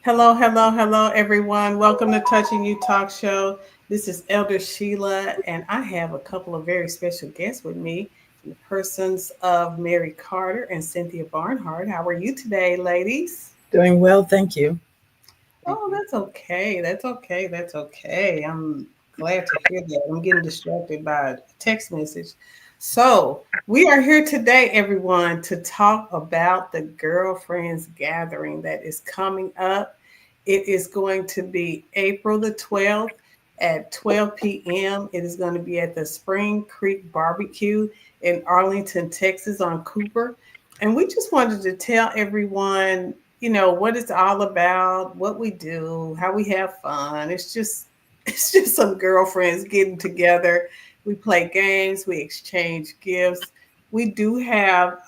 Hello, hello, hello, everyone. Welcome to Touching You Talk Show. This is Elder Sheila, and I have a couple of very special guests with me in the persons of Mary Carter and Cynthia Barnhart. How are you today, ladies? Doing well, thank you. Thank Oh, you. that's okay. That's okay. That's okay. I'm glad to hear that. I'm getting distracted by a text message. So, we are here today, everyone, to talk about the Girlfriends Gathering that is coming up. It is going to be April the 12th at 12 p.m. It is going to be at the Spring Creek Barbecue in Arlington, Texas, on Cooper. And we just wanted to tell everyone, what it's all about, what we do, how we have fun. It's just some girlfriends getting together. We play games, we exchange gifts. We do have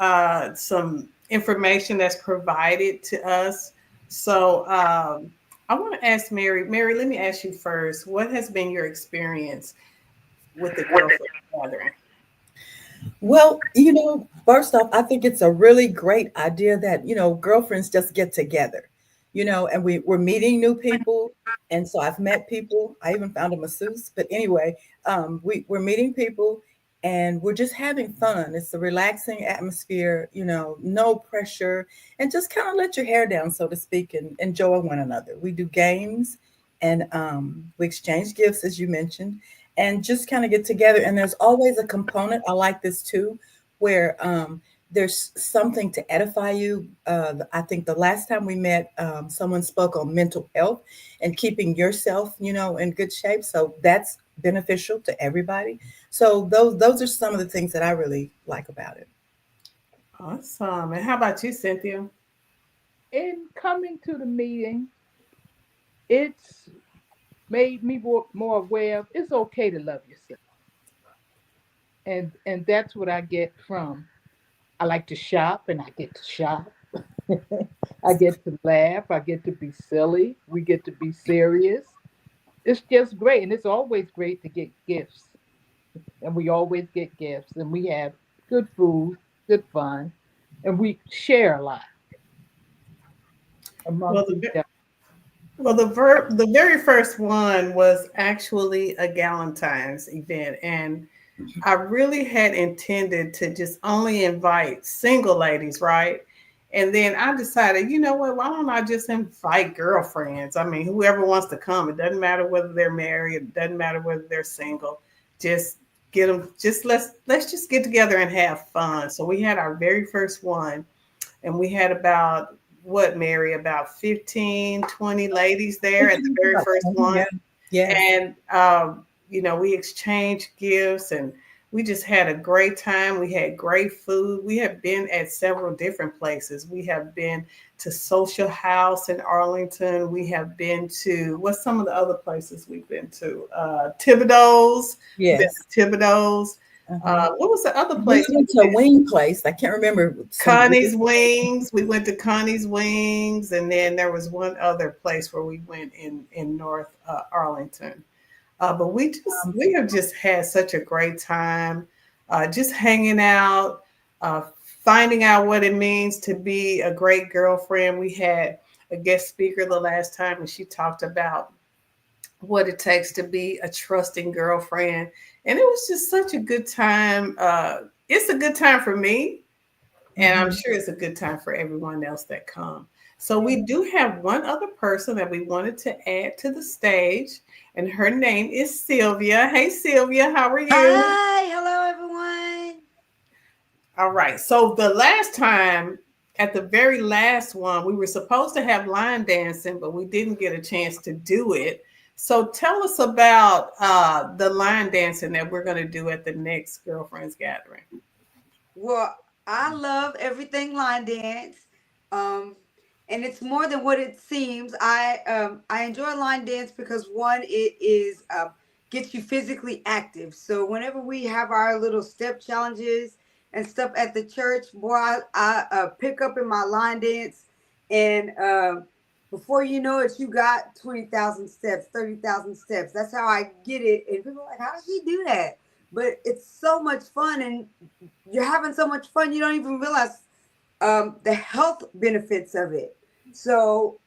some information that's provided to us. So I want to ask Mary. Mary, let me ask you first. What has been your experience with the girlfriend gathering? Well, first off, I think it's a really great idea that, girlfriends just get together, and we're meeting new people. And so I've met people. I even found a masseuse. But anyway, we're meeting people and we're just having fun. It's a relaxing atmosphere, no pressure, and just kind of let your hair down, so to speak, and enjoy one another. We do games and we exchange gifts, as you mentioned, and just kind of get together. And there's always a component, I like this too, where there's something to edify you. I think the last time we met, someone spoke on mental health and keeping yourself, in good shape. So that's beneficial to everybody. So those are some of the things that I really like about it. Awesome. And how about you, Cynthia? In coming to the meeting, it's made me more aware of it's okay to love yourself. And that's what I get from. I like to shop and I get to shop. I get to laugh, I get to be silly, we get to be serious. It's just great. And it's always great to get gifts. And we always get gifts and we have good food, good fun, and we share a lot Well, amongst the each other. the very first one was actually a Galentine's event, and I really had intended to just only invite single ladies, right? And then I decided, you know what? Why don't I just invite girlfriends? I mean, whoever wants to come. It doesn't matter whether they're married. It doesn't matter whether they're single. Just get them. Just let's just get together and have fun. So we had our very first one, and we had about what, Mary, about 15, 20 ladies there at the very first Yeah. one. Yes. And we exchanged gifts, and we just had a great time. We had great food. We have been at several different places. We have been to Social House in Arlington. We have been to, what's some of the other places we've been to? Thibodeau's. We've been Yes. to Thibodeau's. Uh-huh. What was the other We place went we to a went? wing place. I can't remember some. Connie's Wings. We went to Connie's Wings, and then there was one other place where we went in North Arlington. But we have just had such a great time, just hanging out, uh, finding out what it means to be a great girlfriend. We had a guest speaker the last time, and she talked about what it takes to be a trusting girlfriend, and it was just such a good time. It's a good time for me, and I'm Mhm. sure it's a good time for everyone else that come. So we do have one other person that we wanted to add to the stage, and her name is Sylvia. Hey Sylvia, how are you? Hi, hello everyone. All right. So the last time, at the very last one, we were supposed to have line dancing, but we didn't get a chance to do it. So tell us about the line dancing that we're going to do at the next girlfriends gathering. Well, I love everything line dance. Um and it's more than what it seems. I enjoy line dance because one, it is gets you physically active. So whenever we have our little step challenges and stuff at the church, boy, I pick up in my line dance, and before you know it, you got 20,000 steps, 30,000 steps. That's how I get it. And people are like, how does she do that? But it's so much fun, and you're having so much fun, you don't even realize the health benefits of it. So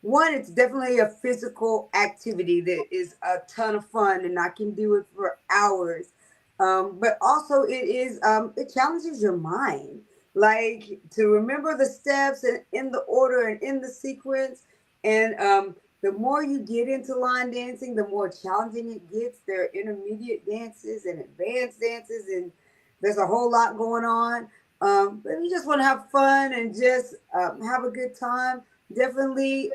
one, it's definitely a physical activity that is a ton of fun, and I can do it for hours. But also, it challenges your mind, like to remember the steps and in the order and in the sequence. And the more you get into line dancing, the more challenging it gets. There are intermediate dances and advanced dances, and there's a whole lot going on. But if you just want to have fun and just have a good time, definitely.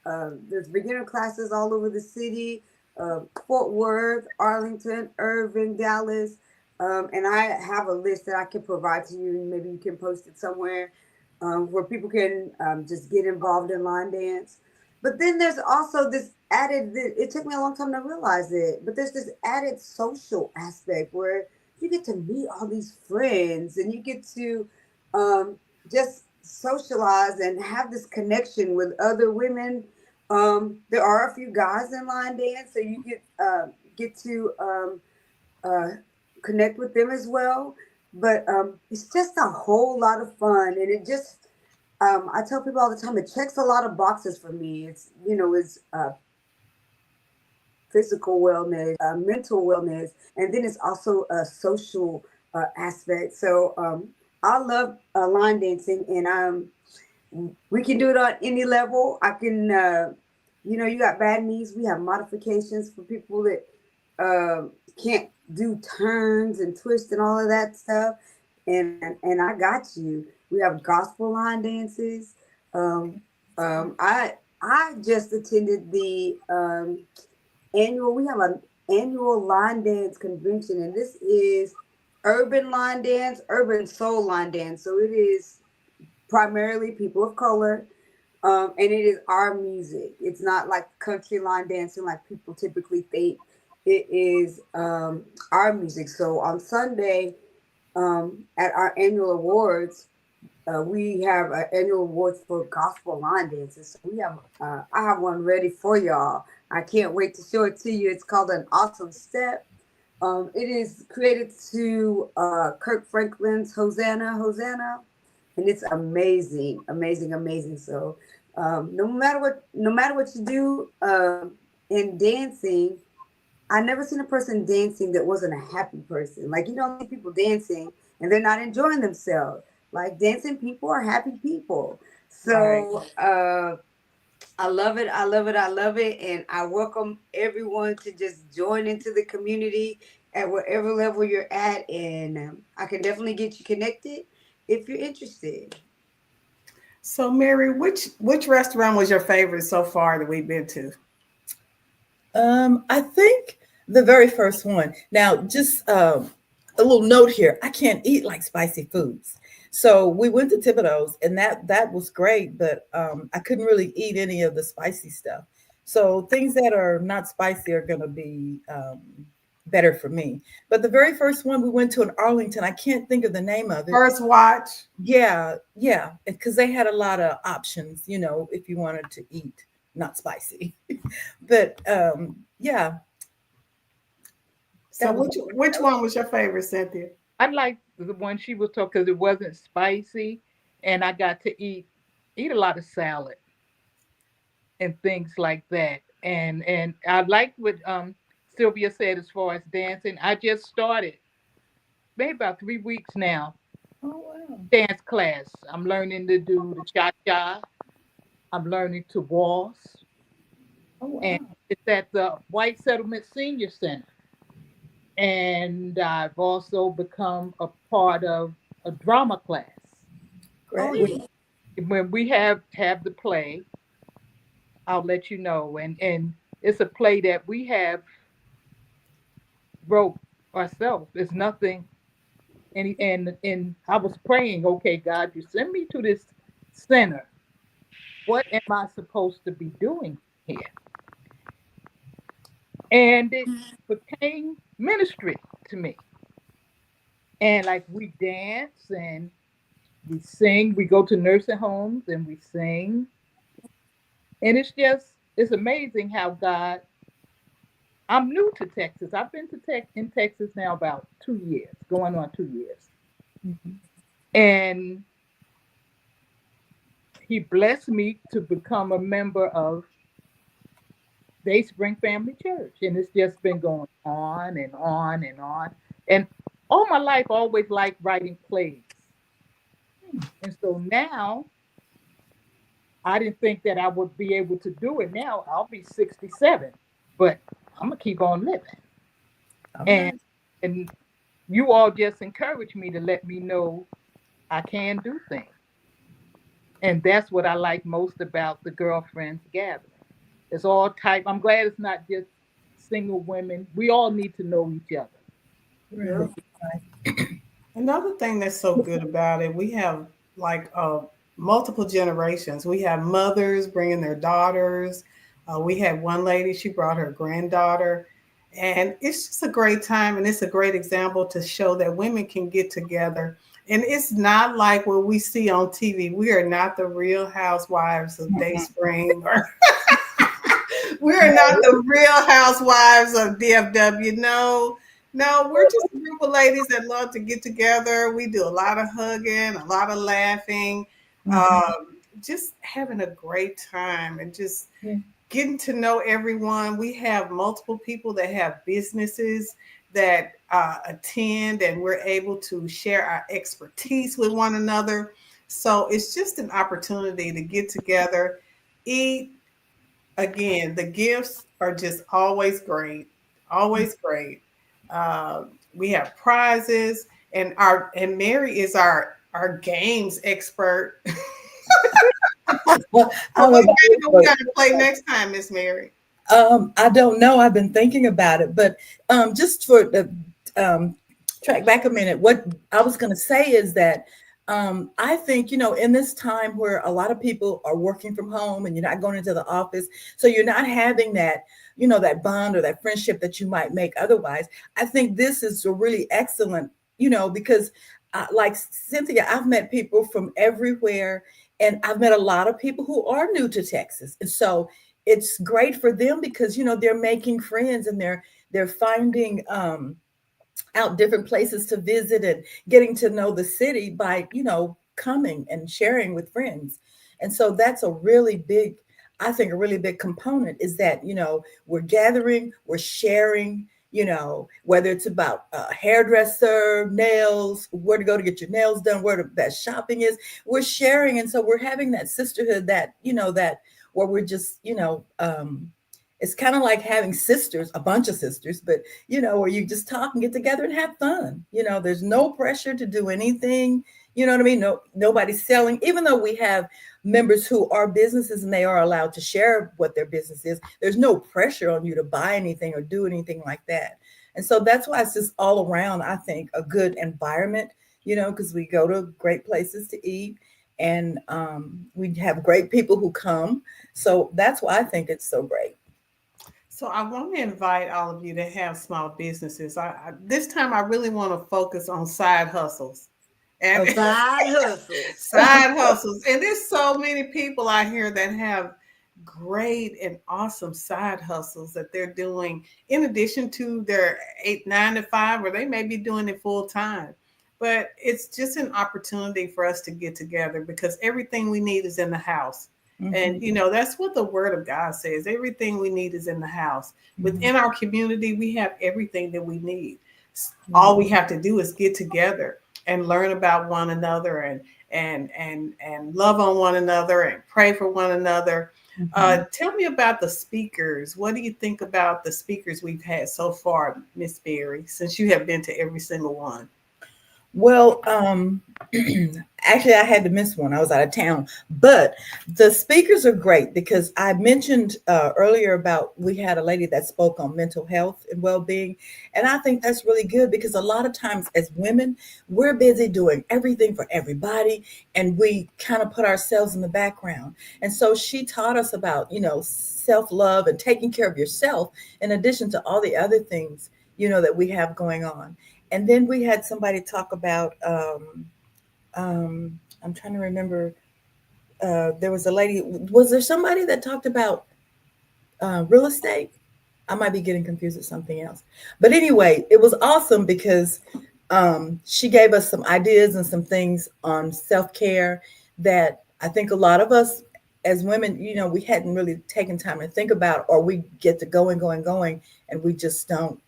There's beginner classes all over the city, Fort Worth, Arlington, Irving, Dallas. And I have a list that I can provide to you, and maybe you can post it somewhere where people can just get involved in line dance. But then there's also this added, it took me a long time to realize it, but there's this added social aspect where you get to meet all these friends and you get to um, just socialize and have this connection with other women. There are a few guys in line dance, so you get to uh, connect with them as well. But it's just a whole lot of fun, and it just I tell people all the time it checks a lot of boxes for me. It's it's physical wellness, mental wellness, and then it's also a social aspect. So I love line dancing, and we can do it on any level. I can, you got bad knees. We have modifications for people that can't do turns and twists and all of that stuff. And I got you. We have gospel line dances. Um, I just attended the annual. We have an annual line dance convention, and this is urban line dance, urban soul line dance. So it is primarily people of color, and it is our music. It's not like country line dancing like people typically think. It is our music. So on Sunday, at our annual awards, we have an annual awards for gospel line dances. So we have, I have one ready for y'all. I can't wait to show it to you. It's called An Awesome Step. It is created to Kirk Franklin's Hosanna, Hosanna, and it's amazing, amazing, amazing. So no matter what you do in dancing, I never seen a person dancing that wasn't a happy person. Like you don't see people dancing and they're not enjoying themselves. Like dancing people are happy people. Right. So I love it. I love it. I love it. And I welcome everyone to just join into the community at whatever level you're at. And I can definitely get you connected if you're interested. So, Mary, which restaurant was your favorite so far that we've been to? I think the very first one. Now, just a little note here. I can't eat like spicy foods. So we went to Thibodeau's, and that was great, but I couldn't really eat any of the spicy stuff. So things that are not spicy are going to be better for me. But the very first one we went to in Arlington, I can't think of the name of it. First watch. Yeah, yeah, because they had a lot of options, if you wanted to eat not spicy. But yeah, So that was which one was your favorite, Cynthia? I like the one she was talking because it wasn't spicy, and I got to eat a lot of salad and things like that. And I liked what Sylvia said as far as dancing. I just started maybe about 3 weeks now oh wow. dance class. I'm learning to do the cha cha. I'm learning to waltz, Oh and wow. it's at the White Settlement Senior Center. And I've also become a part of a drama class. Oh Great. Which yeah. when we have the play, I'll let you know. And it's a play that we have wrote ourselves. It's nothing. And I was praying, okay, God, you send me to this center. What am I supposed to be doing here? And it became ministry to me. And like we dance and we sing, we go to nursing homes and we sing. And it's amazing how God, I'm new to Texas. I've been to in Texas now about 2 years, going on 2 years. Mhm. And he blessed me to become a member of Day Spring Family Church. And it's just been going on and on and on. And all my life, I always liked writing plays. And so now I didn't think that I would be able to do it. Now I'll be 67, but I'm going to keep on living. All And, right. and you all just encouraged me to let me know I can do things. And that's what I like most about the Girlfriends gathering. It's all type. I'm glad it's not just single women. We all need to know each other. Yeah. Right. Another thing that's so good about it, we have like multiple generations. We have mothers bringing their daughters. We had one lady, she brought her granddaughter. And it's just a great time. And it's a great example to show that women can get together. And it's not like what we see on TV. We are not the real housewives of Day Mhm. Spring, or we are not No. the real housewives of DFW. No, no, we're just a group of ladies that love to get together. We do a lot of hugging, a lot of laughing, Mhm. just having a great time and just Yeah. getting to know everyone. We have multiple people that have businesses that attend, and we're able to share our expertise with one another. So it's just an opportunity to get together, eat. Again, the gifts are just always great. We have prizes, and Mary is our games expert. Well, I So don't know what about game this, do we but got to play next time, Miss Mary? I don't know. I've been thinking about it, but just for the um, track back a minute, what I was going to say is that I think, in this time where a lot of people are working from home and you're not going into the office, so you're not having that, that bond or that friendship that you might make otherwise. I think this is a really excellent, because like Cynthia, I've met people from everywhere, and I've met a lot of people who are new to Texas, and so it's great for them because they're making friends, and they're finding out different places to visit and getting to know the city by coming and sharing with friends. And so that's a really big, I think a really big component is that we're gathering, we're sharing, whether it's about a hairdresser, nails, where to go to get your nails done, where the best shopping is, we're sharing. And so we're having that sisterhood, that that where we're just it's kind of like having sisters, a bunch of sisters, but where you just talk and get together and have fun. There's no pressure to do anything. You know what I mean? No, nobody's selling, even though we have members who are businesses and they are allowed to share what their business is. There's no pressure on you to buy anything or do anything like that. And so that's why it's just all around, I think, a good environment, because we go to great places to eat, and we have great people who come. So that's why I think it's so great. So I want to invite all of you that have small businesses. This time I really want to focus on side hustles and Okay. Side hustles. side hustles. And there's so many people out here that have great and awesome side hustles that they're doing in addition to their 9 to 5, or they may be doing it full time. But it's just an opportunity for us to get together because everything we need is in the house. And Mhm, that's what the word of God says. Everything we need is in the house. mhm, Within our community, we have everything that we need. right, All we have to do is get together and learn about one another, and love on one another and pray for one another. mhm. Tell me about the speakers. What do you think about the speakers we've had so far, Miss Berry, since you have been to every single one? Well, actually, I had to miss one. I was out of town, but the speakers are great because I mentioned earlier about we had a lady that spoke on mental health and well-being, and I think that's really good because a lot of times as women, we're busy doing everything for everybody, and we kind of put ourselves in the background. And so she taught us about self-love and taking care of yourself in addition to all the other things that we have going on. And then we had somebody talk about I'm trying to remember, there was a lady, was there somebody that talked about real estate? I might be getting confused with something else, but anyway, it was awesome because she gave us some ideas and some things on self-care that I think a lot of us as women, we hadn't really taken time to think about, or we get to going, going, going, and we just don't,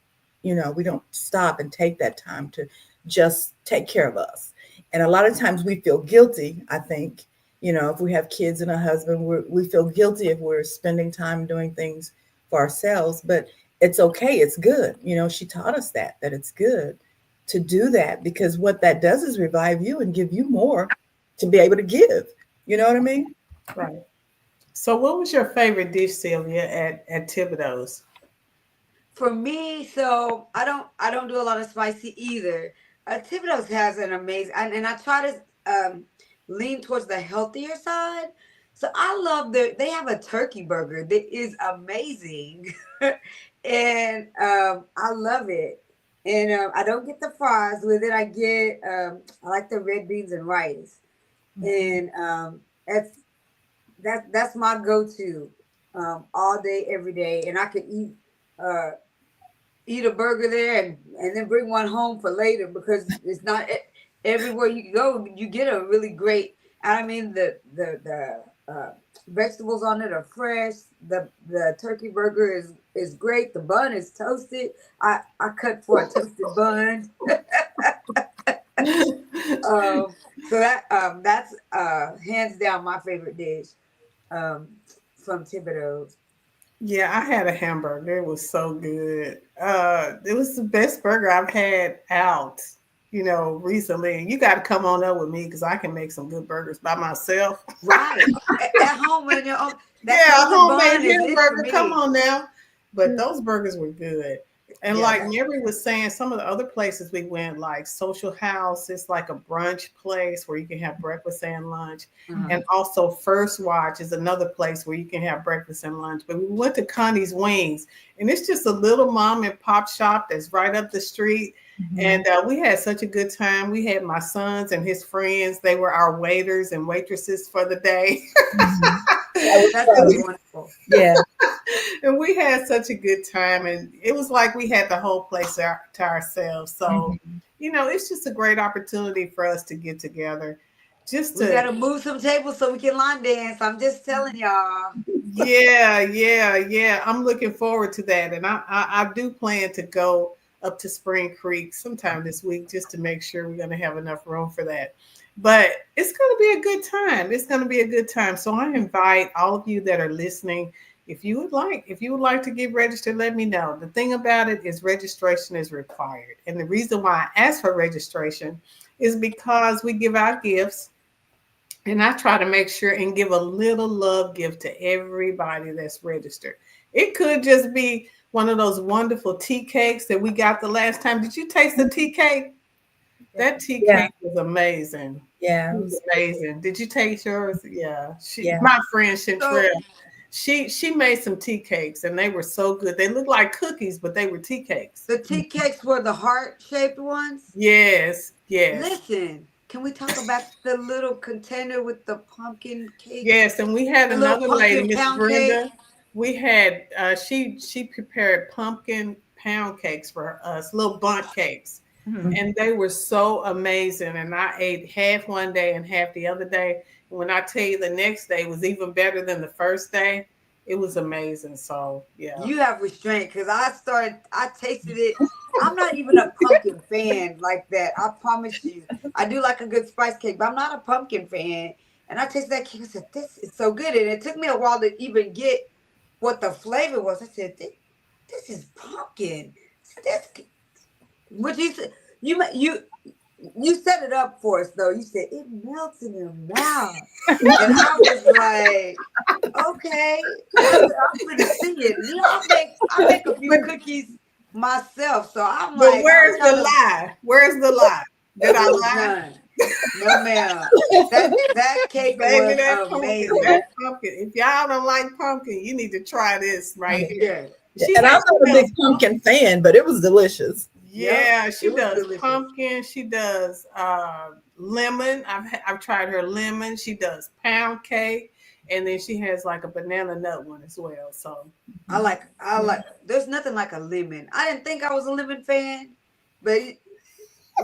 we don't stop and take that time to just take care of us. And a lot of times we feel guilty, I think, if we have kids and a husband, we feel guilty if we're spending time doing things for ourselves, but it's okay. It's good. She taught us that it's good to do that, because what that does is revive you and give you more to be able to give. You know what I mean? Right. So, what was your favorite dish, Sylvia, at Thibodeau's? For me, so I don't do a lot of spicy either. Thibodeau's has an amazing, and I try to lean towards the healthier side. So I love they have a turkey burger that is amazing, and I love it. And I don't get the fries with it. I like the red beans and rice, and that's my go-to all day, every day, and I could uh, eat a burger there and then bring one home for later because it's not everywhere you go you get a really great. I mean the vegetables on it are fresh. The turkey burger is great. The bun is toasted. I cut for a toasted bun. um, so that's hands down my favorite dish um, from Thibodeau's. Yeah, I had a hamburger. It was so good. It was the best burger I've had out, recently. You got to come on up with me because I can make some good burgers by myself. Right. At home when you're on that Yeah, a toasted homemade bun is it for hamburger. Come me. on now. But those burgers were good. And Yeah, like that, Mary was saying, some of the other places we went, like Social House, it's like a brunch place where you can have breakfast and lunch. uh-huh. And also First Watch is another place where you can have breakfast and lunch. But we went to Connie's Wings, and it's just a little mom and pop shop that's right up the street. Mhm. And we had such a good time. We had my sons and his friends. They were our waiters and waitresses for the day. Mhm. That was That sounds fun. wonderful. Yeah. And we had such a good time, and it was like we had the whole place to ourselves. So Mhm. it's just a great opportunity for us to get together, just We to. gotta move some tables so we can line dance. I'm just telling y'all. Yeah, yeah, yeah, I'm looking forward to that, and I do plan to go up to Spring Creek sometime this week just to make sure we're going to have enough room for that. But it's going to be a good time. It's going to be a good time. So I invite all of you that are listening, if you would like to get registered, let me know. The thing about it is registration is required. And the reason why I ask for registration is because we give out gifts, and I try to make sure and give a little love gift to everybody that's registered. It could just be one of those wonderful tea cakes that we got the last time. Did you taste the tea cake? That tea Yeah. cake was amazing. Yeah. It It was was amazing. Did you taste yours? Yeah. Yeah. My friend So Chantrell, she made some tea cakes and they were so good. They looked like cookies, but they were tea cakes. the tea cakes were the heart shaped ones. Yes, yes. Listen, can we talk about the little container with the pumpkin cake, Yes, and we had the little another lady, pumpkin Miss pound cake? Brenda. We had she prepared pumpkin pound cakes for us, little bundt cakes, Mhm. Mhm. and they were so amazing. And I ate half one day and half the other day. And when I tell you the next day was even better than the first day, it was amazing. So yeah, You have restraint because I tasted it. I'm not even a pumpkin fan like that. I promise you. I do like a good spice cake, but I'm not a pumpkin fan. And I tasted that cake. I said, this is so good. And it took me a while to even get what the flavor was. I said, this is pumpkin. This, what you said, you set it up for us though. You said it melts in your mouth. And I was like, okay, I'm gonna see it. You know, I make a few but cookies myself, so I'm but like, I'm where's the trying to. lie? Where's the lie? Did I It was lie? none. No, ma'am. That cake Baby, was that pumpkin, amazing. that pumpkin. If y'all don't like pumpkin, you need to try this right here. Yeah. Yeah. She And I'm has not a she does big pumpkin fan, but it was delicious. Yep. yeah, It she was does delicious. pumpkin. She does lemon. I've tried her lemon. She does pound cake, and then she has like a banana nut one as well. So I Yeah. like. There's nothing like a lemon. I didn't think I was a lemon fan, but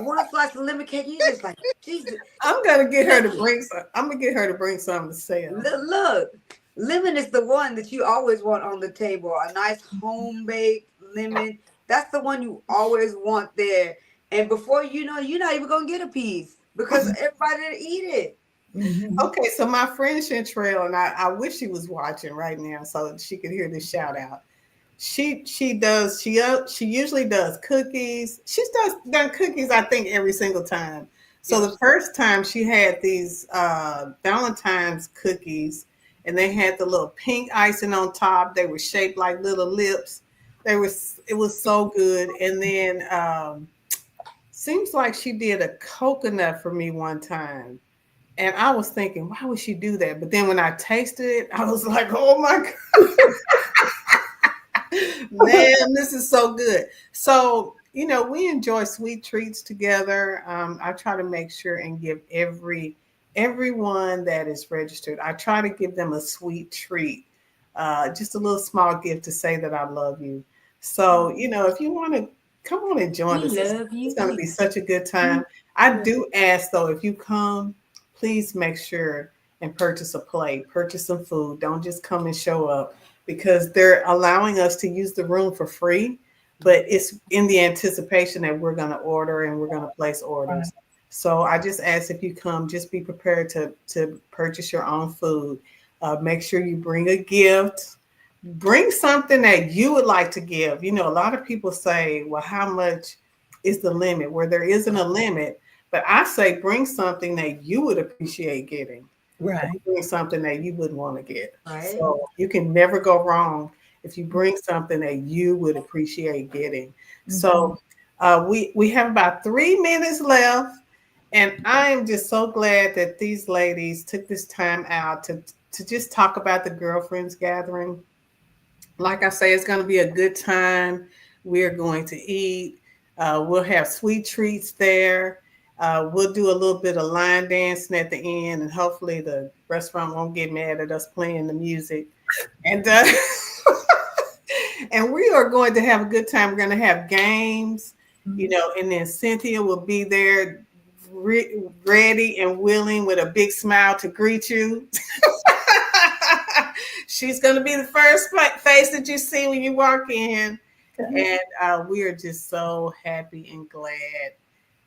one slice of lemon cake, you just like, Jesus. I'm gonna get her to Lemon. bring some. I'm gonna get her to bring something to sell. Look, lemon is the one that you always want on the table. A nice home baked lemon. That's the one you always want there. And before you know, you're not even gonna get a piece because everybody to eat it. Mhm. Okay, so my friend Chantrell, and I wish she was watching right now so she could hear this shout out. She usually does cookies. She's done cookies I think every single time. So the Yes. first time she had these Valentine's cookies, and they had the little pink icing on top. They were shaped like little lips. It was so good. And then seems like she did a coconut for me one time. And I was thinking, why would she do that? But then when I tasted it, I was like, oh my Man, this is so good. So, we enjoy sweet treats together. I try to make sure and give everyone that is registered, I try to give them a sweet treat, just a little small gift to say that I love you. So, if you want to come on and join We us, love it's you going to be too. such a good time. I Yeah. do ask though, if you come, please make sure and purchase a plate, purchase some food. Don't just come and show up because they're allowing us to use the room for free, but it's in the anticipation that we're going to order and we're going to place Right. orders. So I just ask if you come, just be prepared to purchase your own food. Make sure you bring a gift. Bring something that you would like to give. A lot of people say, well, how much is the limit? Where there isn't a limit. But I say, bring something that you would appreciate getting. Right. Bring something that you wouldn't want to get. Right? So you can never go wrong if you bring something that you would appreciate getting. Mhm. So we have about 3 minutes left, and I am just so glad that these ladies took this time out to just talk about the girlfriends gathering. Like I say, it's going to be a good time. We're going to eat. We'll have sweet treats there. We'll do a little bit of line dancing at the end, and hopefully the restaurant won't get mad at us playing the music. And and we are going to have a good time. We're going to have games, and then Cynthia will be there, ready and willing with a big smile to greet you. She's going to be the first face that you see when you walk in. Okay. And we are just so happy and glad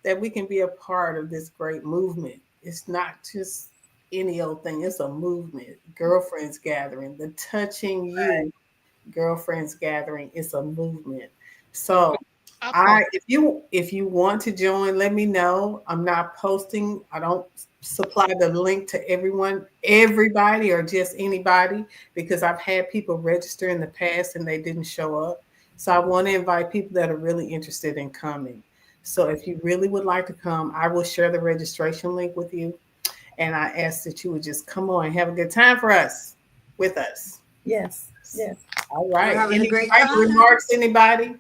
that we can be a part of this great movement. It's not just any old thing, it's a movement. Girlfriends gathering, the touching you girlfriends gathering is a movement. So Popcorn. if you want to join, let me know. I'm not posting. I don't supply the link to everybody or just anybody because I've had people register in the past and they didn't show up. So I want to invite people that are really interested in coming. So if you really would like to come, I will share the registration link with you. And I ask that you would just come on and have a good time for us with us. Yes. Yes. All We're right. having a Any great final time. remarks, anybody?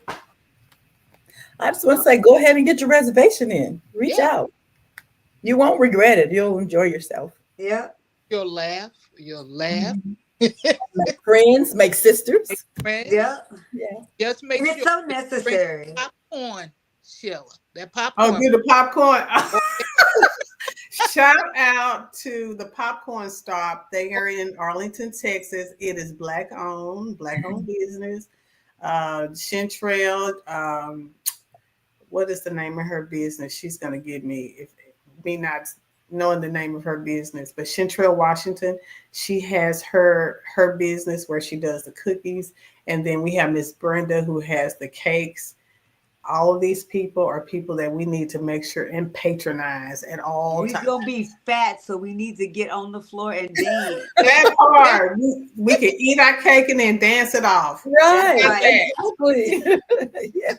I just want to say, go ahead and get your reservation in. Reach Yeah. out. You won't regret it. You'll enjoy yourself. Yeah. You'll laugh. You'll laugh. Mhm. Make friends, make sisters. Friends. Yeah. Yeah. Just make And it's sure so you bring necessary. popcorn, Sheila. That Oh, popcorn. do the popcorn. Oh, Shout out to the Popcorn Stop. They are in Arlington, Texas. It is black owned business. Chantrell, what is the name of her business? She's gonna get me if me not knowing the name of her business. But Chantrell Washington, she has her business where she does the cookies, and then we have Miss Brenda who has the cakes. All of these people are people that we need to make sure and patronize at all We're times. gonna be fat, so we need to get on the floor and dance. That yeah. part, we can eat our cake and then dance it off. How Right. about Right. that? Exactly. Yes.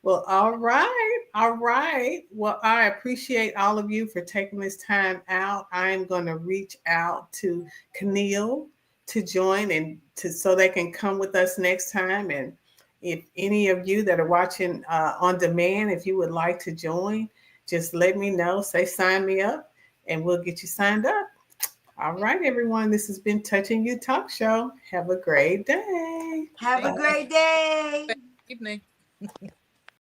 Well, all right. All right. Well, I appreciate all of you for taking this time out. I'm going to reach out to Keneal to join and to so they can come with us next time. And if any of you that are watching on demand, if you would like to join, just let me know. Say sign me up and we'll get you signed up. All right, everyone. This has been Touching You Talk Show. Have a great day. Have a Thank great day. you. Evening.